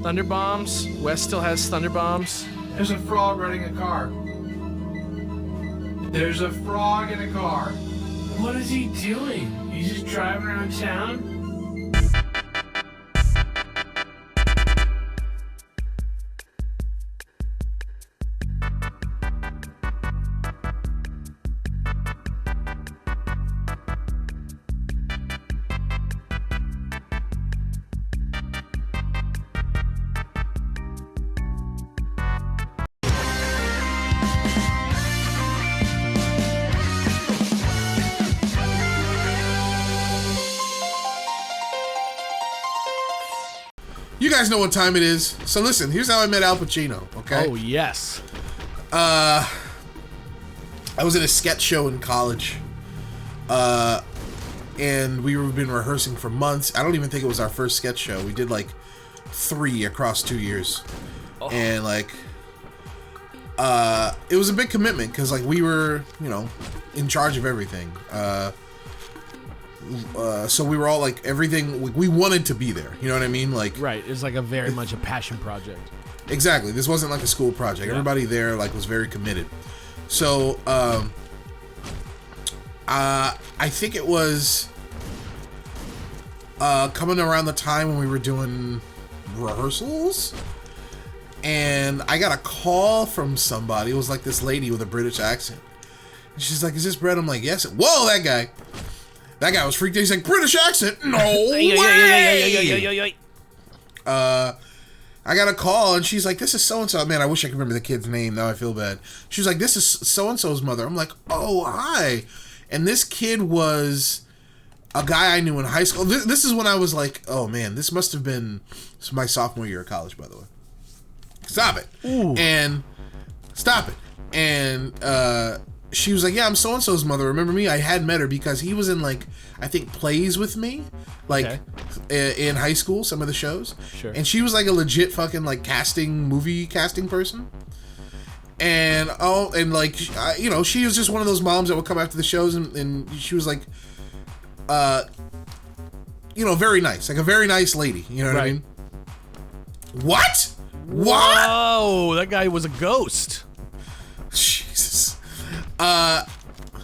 Thunder bombs. Wes still has thunder bombs. There's a frog running a car. There's a frog in a car. What is he doing? He's just driving around town? You guys know what time it is. So listen, here's how I met Al Pacino, okay? Oh, yes. I was at a sketch show in college. And we've been rehearsing for months. I don't even think it was our first sketch show. We did like 3 across 2 years. Oh. And like, it was a big commitment because like we were, you know, in charge of everything. So we were all like everything. We wanted to be there. You know what I mean? Like, right. It was like a very much a passion project. Exactly. This wasn't like a school project. Yeah. Everybody there like was very committed. So I think it was coming around the time when we were doing rehearsals, and I got a call from somebody. It was like this lady with a British accent. And she's like, "Is this Brett?" I'm like, "Yes." Whoa, that guy. That guy was freaked out. He's like, "British accent? No way!" I got a call, and she's like, "This is so-and-so." Man, I wish I could remember the kid's name. Now I feel bad. She was like, "This is so-and-so's mother." I'm like, "Oh, hi." And this kid was a guy I knew in high school. This is when I was like, oh, man, this must have been my sophomore year of college, by the way. Stop it. Ooh. And stop it. And she was like, "Yeah, I'm so-and-so's mother. Remember me?" I had met her because he was in, like, I think plays with me, like, in high school, some of the shows. Sure. And she was, like, a legit fucking, like, movie casting person. And, like, you know, she was just one of those moms that would come after the shows, and she was, like, you know, very nice. Like, a very nice lady. You know what I mean? What? What? Whoa, that guy was a ghost. Jesus.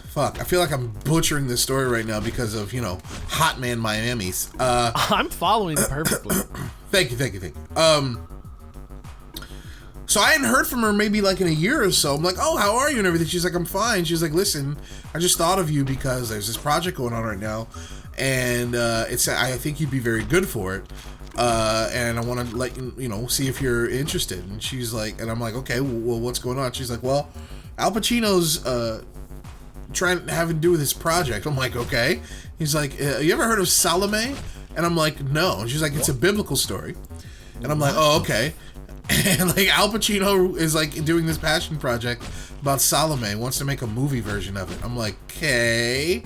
Fuck. I feel like I'm butchering this story right now because of, you know, Hotline Miami's. I'm following it perfectly. Thank you. So I hadn't heard from her maybe like in a year or so. I'm like, "Oh, how are you?" and everything. She's like, "I'm fine." She's like, "Listen, I just thought of you because there's this project going on right now, and I think you'd be very good for it. And I want to let you know, see if you're interested." And she's like, and I'm like, "Okay, well, what's going on?" She's like, "Well, Al Pacino's trying to have to do with this project." I'm like, "Okay." He's like, "You ever heard of Salome?" And I'm like, "No." And she's like, "It's a biblical story." And I'm like, "Oh, okay." And like Al Pacino is like doing this passion project about Salome, wants to make a movie version of it. I'm like, "Okay."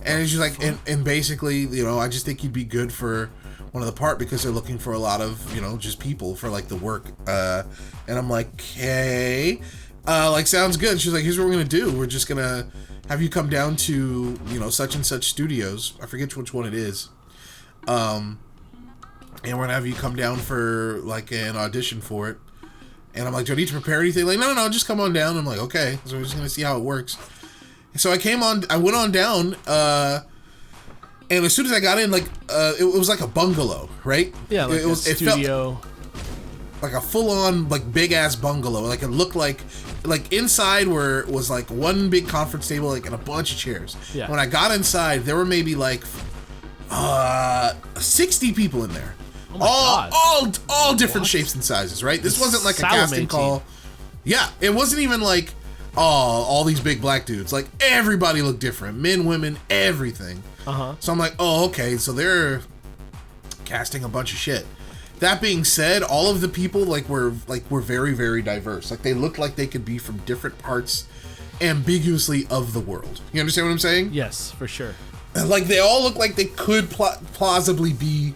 And she's like, and basically, you know, I just think you'd be good for one of the part because they're looking for a lot of, you know, just people for like the work. And I'm like, "Okay." Like, sounds good. She's like, "Here's what we're gonna do. We're just gonna have you come down to, you know, such and such studios. I forget which one it is. And we're gonna have you come down for like an audition for it." And I'm like, "Do I need to prepare anything?" Like, no, just come on down. I'm like, "Okay." So we're just gonna see how it works. So I went on down, and as soon as I got in, like, it was like a bungalow, right? Yeah, like it studio. It felt like a full-on, like, big-ass bungalow. Like, it looked like inside was like one big conference table, like, and a bunch of chairs. Yeah. When I got inside, there were maybe like 60 people in there. Oh all different shapes and sizes, right? This wasn't like a casting call. Yeah, it wasn't even like, all these big black dudes. Like, everybody looked different. Men, women, everything. So I'm like, "Oh, okay, so they're casting a bunch of shit." That being said, all of the people were very, very diverse. Like, they looked like they could be from different parts ambiguously of the world. You understand what I'm saying? Yes, for sure. Like, they all look like they could plausibly be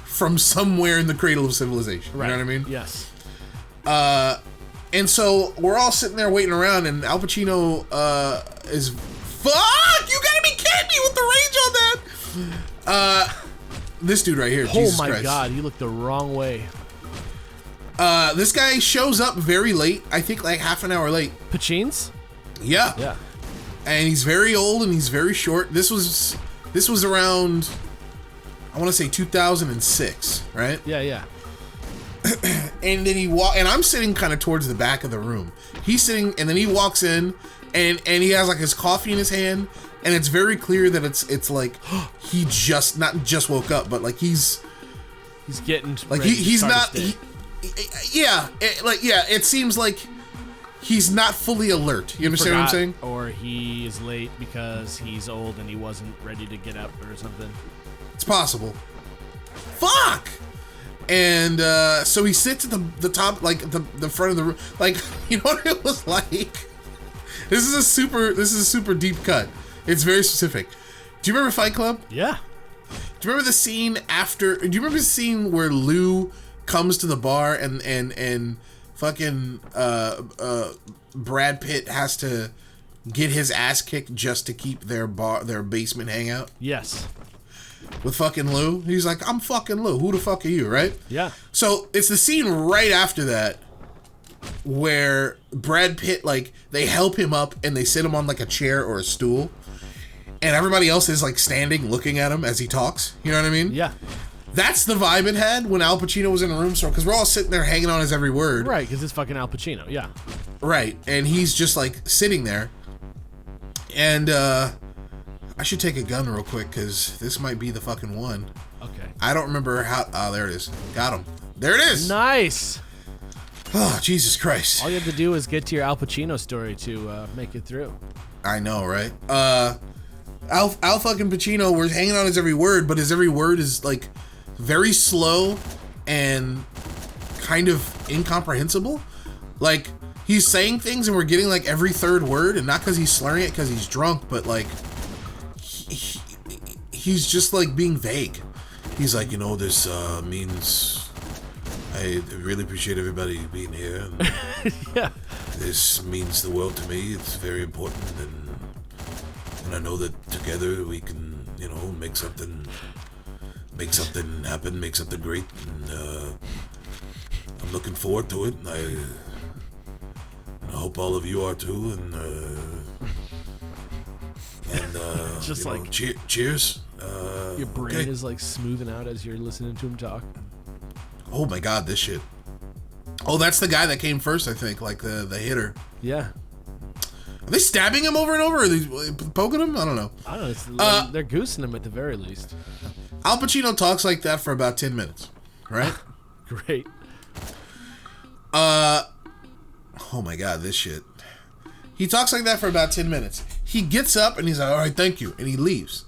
from somewhere in the cradle of civilization. Right. You know what I mean? Yes. And so we're all sitting there waiting around, and Al Pacino is... Fuck! You gotta be kidding me with the range on that! This dude right here, Jesus Christ. Oh my God, he looked the wrong way. This guy shows up very late. I think like half an hour late. Pacino's? Yeah. Yeah. And he's very old and he's very short. This was around, I want to say 2006, right? Yeah. And then and I'm sitting kind of towards the back of the room. He's sitting, and then he walks in, and he has like his coffee in his hand, and it's very clear that it's like he not just woke up, but like he's getting like ready he's to not. start his day. It seems like he's not fully alert. You understand what I'm saying? Or he is late because he's old and he wasn't ready to get up or something. It's possible. Fuck. And so he sits at the top, like the front of the room. Like, you know what it was like? This is a super deep cut. It's very specific. Do you remember Fight Club? Yeah. Do you remember the scene after? Do you remember the scene where Lou comes to the bar and fucking Brad Pitt has to get his ass kicked just to keep their basement hangout? Yes. With fucking Lou. He's like, I'm fucking Lou. Who the fuck are you, right? Yeah. So it's the scene right after that where Brad Pitt, like, they help him up and they sit him on like a chair or a stool. And everybody else is like standing looking at him as he talks. You know what I mean? Yeah. That's the vibe it had when Al Pacino was in the room. So, because we're all sitting there hanging on his every word. Right, because it's fucking Al Pacino. Yeah. Right. And he's just like sitting there. And, I should take a gun real quick because this might be the fucking one. Okay. I don't remember how. Oh, there it is. Got him. There it is. Nice. Oh, Jesus Christ. All you have to do is get to your Al Pacino story to make it through. I know, right? Al fucking Pacino, we're hanging on his every word, but his every word is like very slow and kind of incomprehensible. Like, he's saying things and we're getting like every third word, and not because he's slurring it because he's drunk, but like he's just like being vague. He's like, this means I really appreciate everybody being here. And Yeah. this means the world to me. It's very important, and I know that together we can, make something happen, make something great, and I'm looking forward to it. And I hope all of you are too, and Just like cheers. your brain okay. is like smoothing out as you're listening to him talk. Oh my god, this shit. Oh, that's the guy that came first, I think, like the hitter. Yeah. Are they stabbing him over and over? Are they poking him? I don't know. I don't know. They're goosing him at the very least. Al Pacino talks like that for about 10 minutes, right? Great. Oh my god, this shit. He talks like that for about 10 minutes. He gets up and he's like, all right, thank you. And he leaves.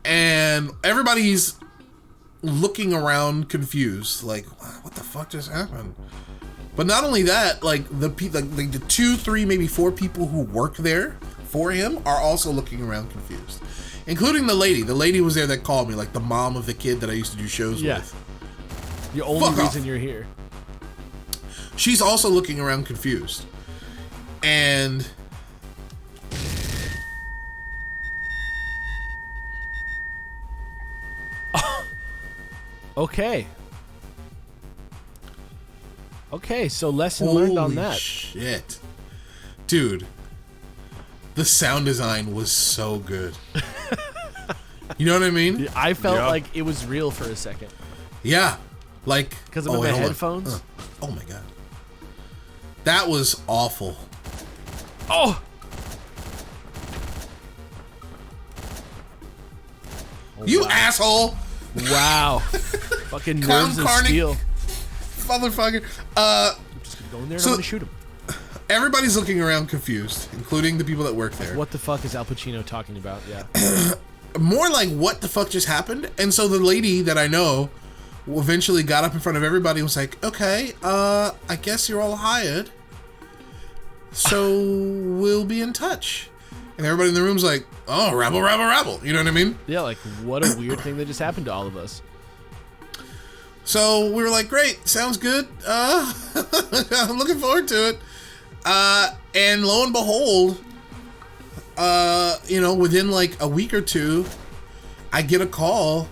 And everybody's looking around confused. Like, what the fuck just happened? But not only that, like the 2, 3, maybe 4 people who work there for him are also looking around confused. Including the lady. The lady was there that called me, like the mom of the kid that I used to do shows with. The only Fuck reason off. you're here. She's also looking around confused. And Okay. Okay, so lesson learned on that. Shit. Dude, the sound design was so good. You know what I mean? I felt like it was real for a second. Yeah. Like, Because I'm in my headphones. Oh my god. That was awful. Oh! You asshole! Wow. Fucking Clown nerves of carnic. steel. Motherfucker. I'm just gonna go in there and So- I'm gonna shoot him. Everybody's looking around confused, including the people that work there. What the fuck is Al Pacino talking about? Yeah. More like, what the fuck just happened? And so the lady that I know eventually got up in front of everybody and was like, okay, I guess you're all hired. So we'll be in touch. And everybody in the room's like, oh, rabble, rabble, rabble. You know what I mean? Yeah, like, what a weird thing that just happened to all of us. So we were like, great, sounds good. I'm looking forward to it. And lo and behold, within like a week or two, I get a call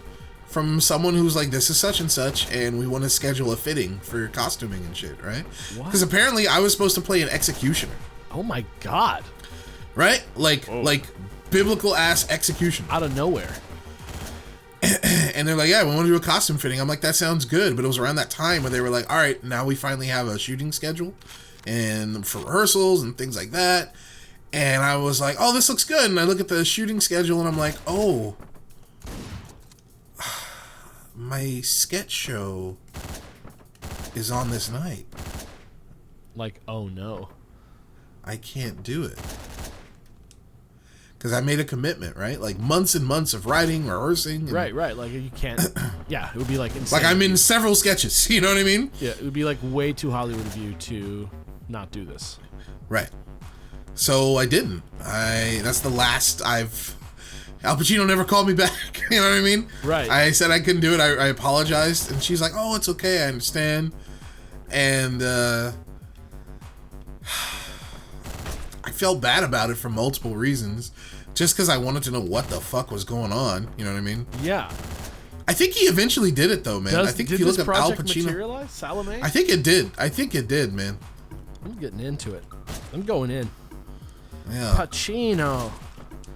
from someone who's like, this is such and such, and we want to schedule a fitting for your costuming and shit, right? Because apparently I was supposed to play an executioner. Oh my god. Right? Like biblical ass execution. Out of nowhere. And they're like, yeah, we want to do a costume fitting. I'm like, that sounds good. But it was around that time where they were like, all right, now we finally have a shooting schedule and for rehearsals and things like that. And I was like, oh, this looks good. And I look at the shooting schedule and I'm like, oh, my sketch show is on this night. Like, oh no. I can't do it. Because I made a commitment, right? Like months and months of writing, rehearsing. And right. Like you can't. Yeah, it would be like insane. like I'm in several sketches. You know what I mean? Yeah, it would be like way too Hollywood of you to not do this. Right. So I didn't. That's the last I've. Al Pacino never called me back. You know what I mean? Right. I said I couldn't do it. I apologized, and she's like, "Oh, it's okay. I understand." And I felt bad about it for multiple reasons. Just because I wanted to know what the fuck was going on. You know what I mean? Yeah. I think he eventually did it, though, man. I think if you look up Al Pacino. Materialize? Salome? I think it did, man. I'm getting into it. I'm going in. Yeah. Pacino.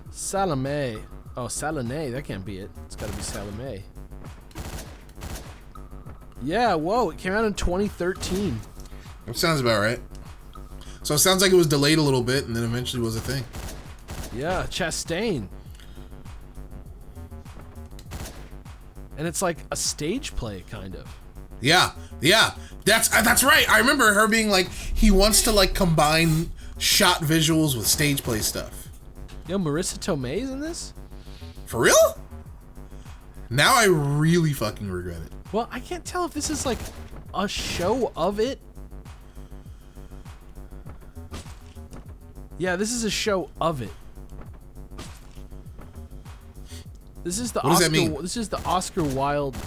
Salome. Oh, Salome. That can't be it. It's got to be Salome. Yeah, whoa. It came out in 2013. That sounds about right. So it sounds like it was delayed a little bit and then eventually was a thing. Yeah, Chastain. And it's like a stage play, kind of. Yeah. That's right. I remember her being like, he wants to like combine shot visuals with stage play stuff. Yo, Marisa Tomei's in this? For real? Now I really fucking regret it. Well, I can't tell if this is like a show of it. Yeah, this is a show of it. This is the what does that mean? This is the Oscar Wilde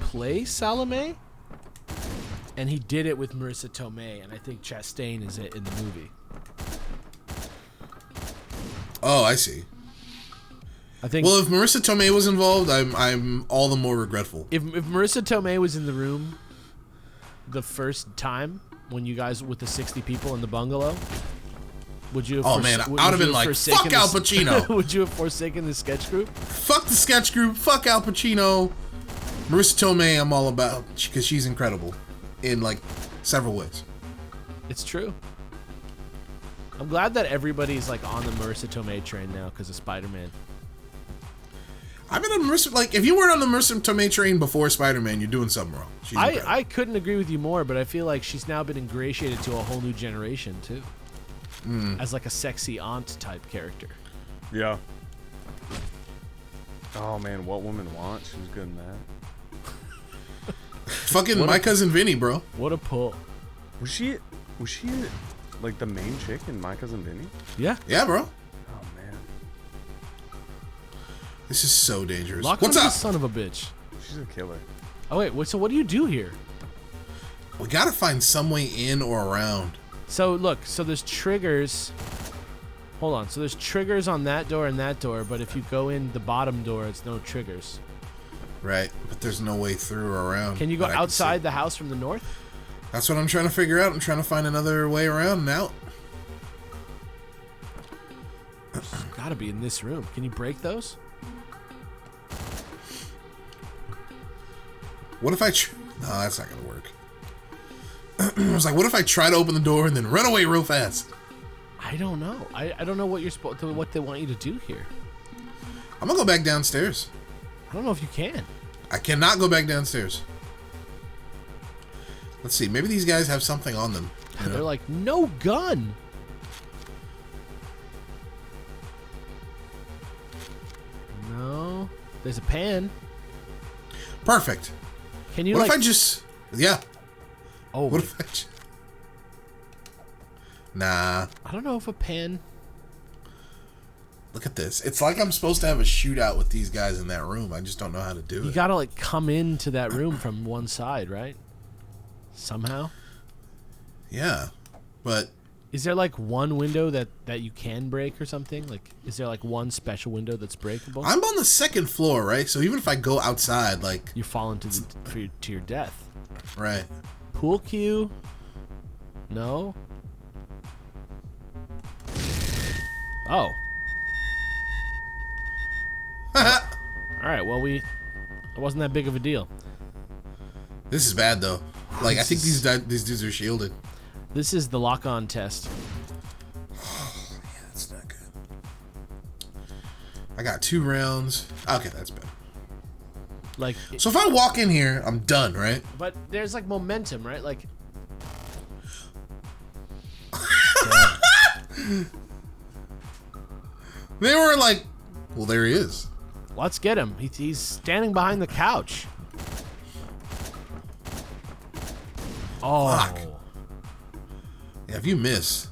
play, Salome, and he did it with Marisa Tomei, and I think Chastain is it in the movie. Oh, I see. I think. Well, if Marisa Tomei was involved, I'm all the more regretful. If Marisa Tomei was in the room the first time when you guys with the 60 people in the bungalow. Would you have I would have been like, fuck Al Pacino. Would you have forsaken the sketch group? Fuck the sketch group. Fuck Al Pacino. Marisa Tomei, I'm all about because she's incredible in like several ways. It's true. I'm glad that everybody's like on the Marisa Tomei train now because of Spider-Man. I've been on Marisa, like, if you weren't on the Marisa Tomei train before Spider-Man, you're doing something wrong. I couldn't agree with you more, but I feel like she's now been ingratiated to a whole new generation too. As like a sexy aunt type character. Yeah. Oh man, What Women Want? She was good in that. Fucking My Cousin Vinny, bro. What a pull. Was she like the main chick in My Cousin Vinny? Yeah. Yeah, bro. Oh man. This is so dangerous. What's up, son of a bitch? She's a killer. Oh wait, so what do you do here? We gotta find some way in or around. So look, so there's triggers. Hold on, so there's triggers on that door and that door, but if you go in the bottom door, it's no triggers. Right, but there's no way through or around. Can you go outside the house from the north? That's what I'm trying to figure out. I'm trying to find another way around and out. It's gotta be in this room. Can you break those? What if I... No, that's not gonna work. I was like, what if I try to open the door and then run away real fast? I don't know. I don't know what you're supposed to, what they want you to do here. I'm gonna go back downstairs. I don't know if you can. I cannot go back downstairs. Let's see. Maybe these guys have something on them. You know? They're like, no gun. No. There's a pan. Perfect. Can you what like... if I just... Yeah. Oh. What if I just... Nah. I don't know if a pan... Look at this. It's like I'm supposed to have a shootout with these guys in that room. I just don't know how to do it. You gotta like come into that room from one side, right? Somehow. Yeah, but Is there like one window that you can break or something? Like, is there like one special window that's breakable? I'm on the 2nd floor, right? So even if I go outside, like... You fall into to your death. Right. Pool cue? No? Oh. Alright, well, it wasn't that big of a deal. This is bad, though. Like, I think these dudes are shielded. This is the lock-on test. Oh, yeah, that's not good. I got 2 rounds. Okay, that's better. Like, so if I walk in here, I'm done, right? But there's like momentum, right? Like, they were like, well, there he is. let's get him. He's standing behind the couch. Oh. Fuck. Yeah, if you miss.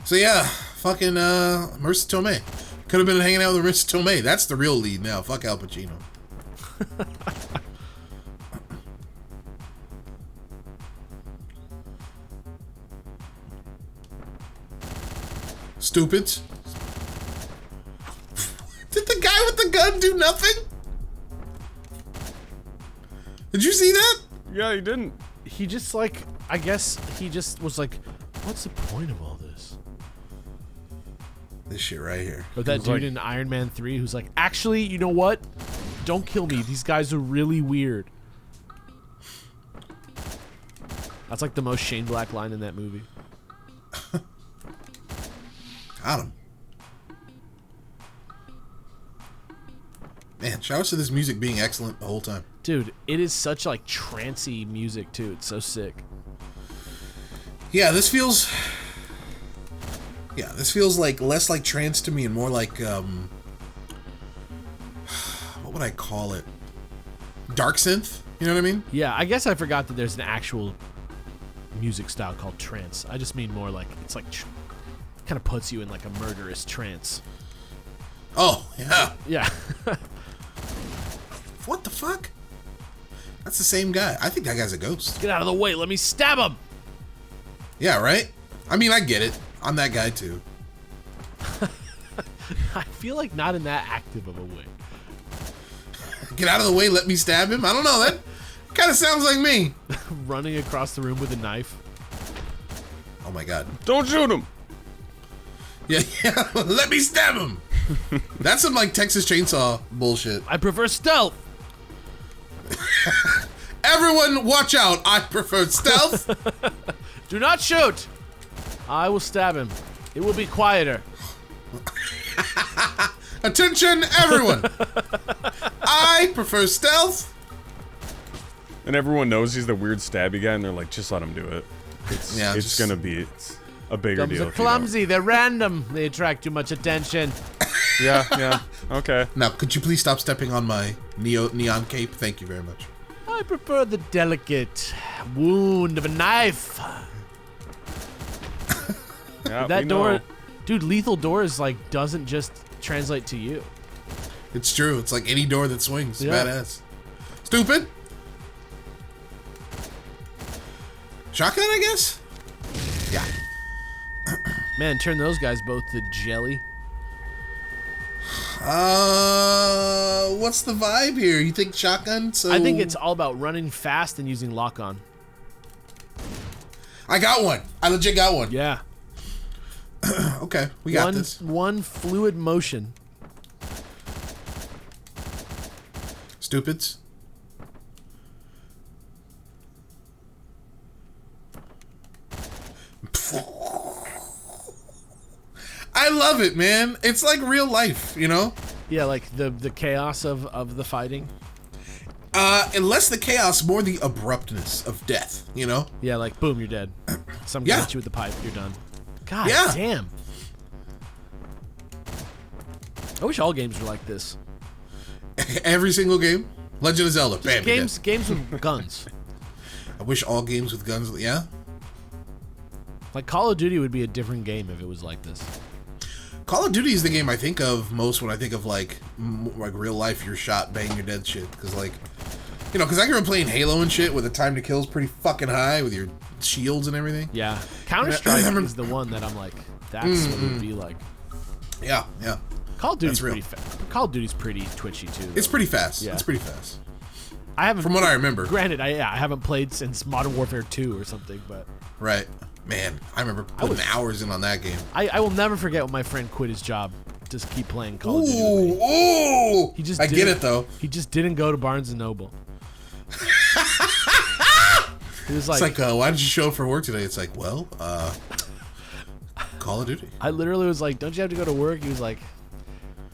So yeah, fucking Marisa Tomei. Could have been hanging out with Marisa Tomei. That's the real lead now. Fuck Al Pacino. Stupids. Did the guy with the gun do nothing? Did you see that? Yeah, he didn't. He just like, I guess he just was like, what's the point of all this? This shit right here. Or that dude like, in Iron Man 3 who's like, actually, you know what? Don't kill me. These guys are really weird. That's like the most Shane Black line in that movie. Got him. Man, shout out to this music being excellent the whole time. Dude, it is such like trancey music too. It's so sick. Yeah, this feels... Yeah, this feels like less like trance to me and more like, what would I call it? Dark synth? You know what I mean? Yeah, I guess I forgot that there's an actual music style called trance. I just mean more like, it's like, kind of puts you in like a murderous trance. Oh, yeah. Yeah. What the fuck? That's the same guy. I think that guy's a ghost. Get out of the way. Let me stab him. Yeah, right? I mean, I get it. I'm that guy too. I feel like not in that active of a way. Get out of the way, let me stab him? I don't know. That kind of sounds like me. Running across the room with a knife. Oh my god. Don't shoot him. Yeah, yeah. Let me stab him. That's some like Texas Chainsaw bullshit. I prefer stealth. Everyone watch out. I prefer stealth. Do not shoot. I will stab him. It will be quieter. Attention, everyone. I prefer stealth. And everyone knows he's the weird stabby guy, and they're like, just let him do it. It's gonna be a bigger Thumbs deal. are clumsy. They're random. They attract too much attention. Yeah, okay. Now, could you please stop stepping on my neon cape? Thank you very much. I prefer the delicate wound of a knife. Yeah, That we door, know. dude, lethal doors like doesn't just translate to you. It's true. It's like any door that swings. Yeah. Badass. Stupid. Shotgun, I guess? Yeah. Man, turn those guys both to jelly. What's the vibe here? You think shotgun? So I think it's all about running fast and using lock-on. I got one. I legit got one. Yeah. Okay, we got this. One fluid motion. Stupids. I love it, man. It's like real life, you know? Yeah, like the chaos of the fighting. And less the chaos, more the abruptness of death, you know? Yeah, like boom, you're dead. Some guy Yeah. hits you with the pipe, you're done. God Yeah. damn. I wish all games were like this. Every single game. Legend of Zelda. Bam. you're Games with guns. dead. I wish all games with guns, yeah? Like Call of Duty would be a different game if it was like this. Call of Duty is the game I think of most when I think of like real life, you're shot, bang, you're dead shit. Because like, You know, because I grew up playing Halo and shit, where the time to kill is pretty fucking high with your shields and everything. Yeah, Counter-Strike is the one that I'm like, that's what it would be like. Yeah. Call of Duty's pretty Call of Duty's pretty twitchy too. It's pretty fast. Yeah. It's pretty fast. I haven't, from what I remember. Granted, I haven't played since Modern Warfare 2 or something, but right, man, I remember putting hours in on that game. I will never forget when my friend quit his job to keep playing Call of Duty. Ooh, I get it though. He just didn't go to Barnes and Noble. He was like, it's like, why did you show up for work today? It's like, well, Call of Duty. I literally was like, don't you have to go to work? He was like,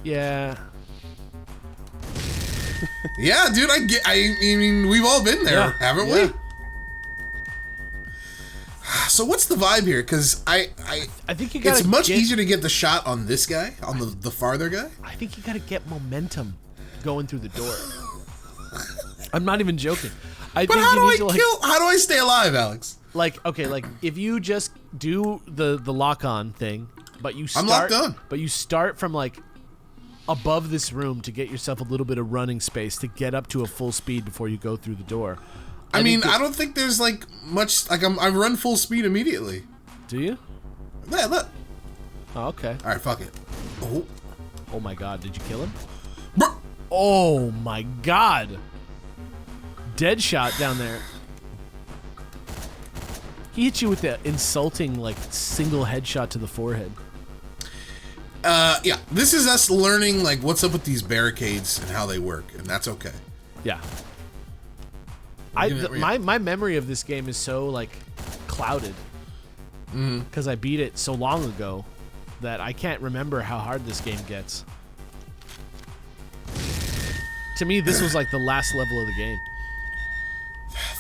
yeah. Yeah, dude, I mean, we've all been there, haven't we? So what's the vibe here? Because I think you gotta. It's much easier to get the shot on this guy, on the farther guy. I think you gotta get momentum going through the door. I'm not even joking. But how do I kill? How do I stay alive, Alex? Like, okay, like if you just do the lock-on thing, but you start. I'm locked on. But you start from like above this room to get yourself a little bit of running space to get up to a full speed before you go through the door. I mean, I don't think there's like much. Like I run full speed immediately. Do you? Yeah, look. Oh, okay. All right, fuck it. Oh my God! Did you kill him? Bruh. Oh my God! Dead shot down there. He hit you with that insulting, like, single headshot to the forehead. Yeah. This is us learning, like, what's up with these barricades and how they work, and that's okay. Yeah. My memory of this game is so, like, clouded. Because I beat it so long ago that I can't remember how hard this game gets. To me, this was, like, the last level of the game.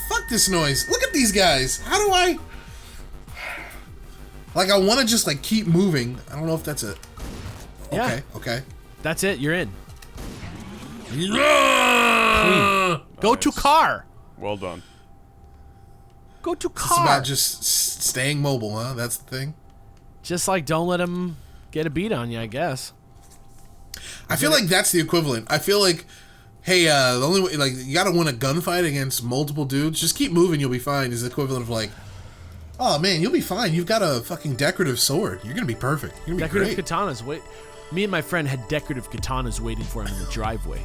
Fuck this noise. Look at these guys. How do I... Like, I want to just, like, keep moving. I don't know if that's a... Okay, okay. That's it. You're in. Yeah! Go to car. Well done. Go to car. It's about just staying mobile, huh? That's the thing? Just, like, don't let him get a beat on you, I guess. I feel like that's the equivalent. I feel like... Hey, the only way, like, you gotta win a gunfight against multiple dudes. Just keep moving, you'll be fine. Is the equivalent of like, oh man, you'll be fine. You've got a fucking decorative sword. You're gonna be perfect. You're gonna be decorative great. katanas. Wait, me and my friend had decorative katanas waiting for him in the driveway.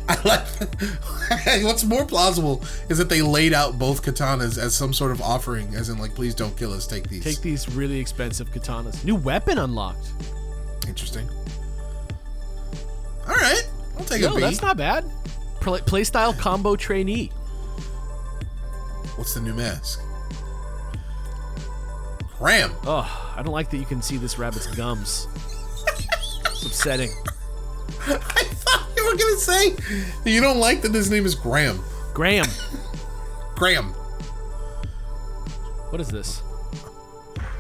I like. What's more plausible is that they laid out both katanas as some sort of offering, as in like, please don't kill us. Take these. Take these really expensive katanas. New weapon unlocked. Interesting. All right. I'll take a B. That's not bad. Playstyle combo trainee. What's the new mask? Ram. Oh, I don't like that you can see this rabbit's gums. It's upsetting. I thought you were gonna say you don't like that his name is Graham. Graham. Graham. What is this?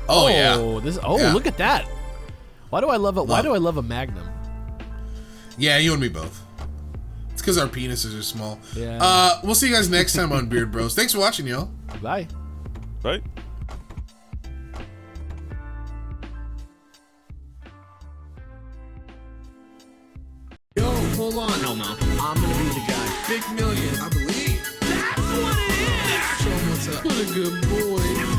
Oh yeah. Yeah. Look at that. Why do I love it? Why do I love a Magnum? Yeah, you and me both. It's because our penises are small. Yeah. We'll see you guys next time on Beard Bros. Thanks for watching, y'all. Bye. Bye. Yo, hold on. Hell no. I'm gonna be the guy. Big million. I believe. That's what it is. Show 'em what's up. What a good boy.